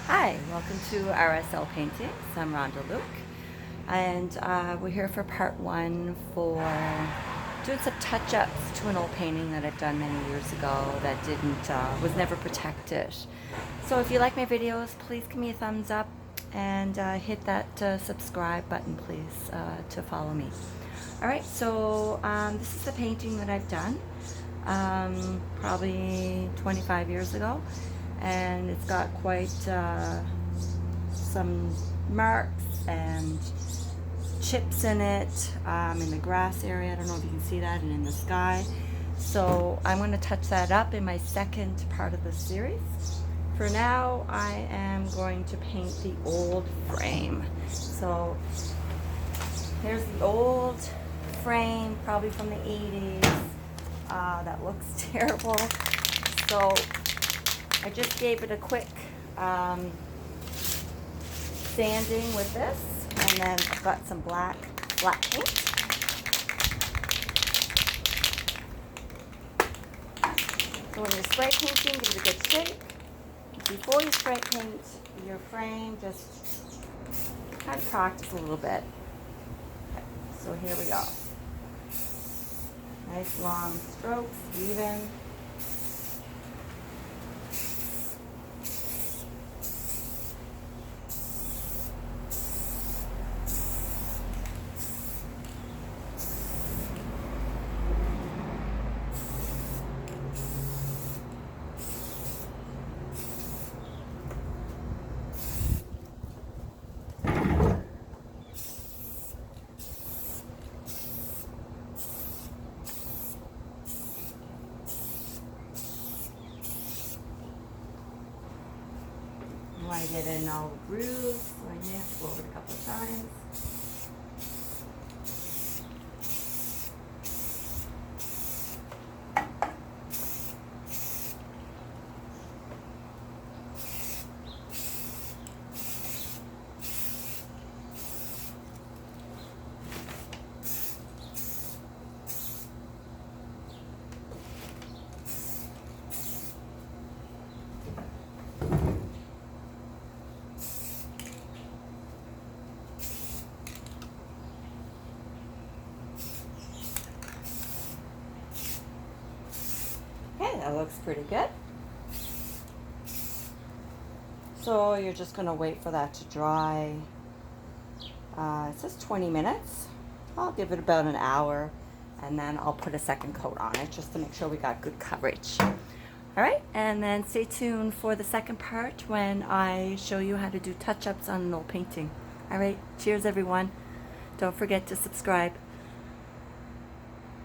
Hi, welcome to RSL Paintings. I'm Rhonda Luke, and we're here for part one for doing some touch-ups to an old painting that I've done many years ago that was never protected. So if you like my videos, please give me a thumbs up and hit that subscribe button, please, to follow me. All right, so this is the painting that I've done probably 25 years ago, and it's got quite some marks and chips in it, in the grass area. I don't know if you can see that, and in the sky. So I'm going to touch that up in my second part of the series. For now, I am going to paint the old frame. So here's the old frame, probably from the 80s. That looks terrible. So I just gave it a quick sanding with this, and then I've got some black paint. So when you're spray painting, give it a good shake. Before you spray paint your frame, just kind of practice a little bit. Okay, so here we go. Nice long strokes, even. I want to get in all the grooves, so I may have to go over it a couple of times. Okay, that looks pretty good. So you're just going to wait for that to dry. It says 20 minutes. I'll give it about an hour, and then I'll put a second coat on it just to make sure we got good coverage. All right, and then stay tuned for the second part when I show you how to do touch-ups on an old painting. All right, cheers everyone. Don't forget to subscribe.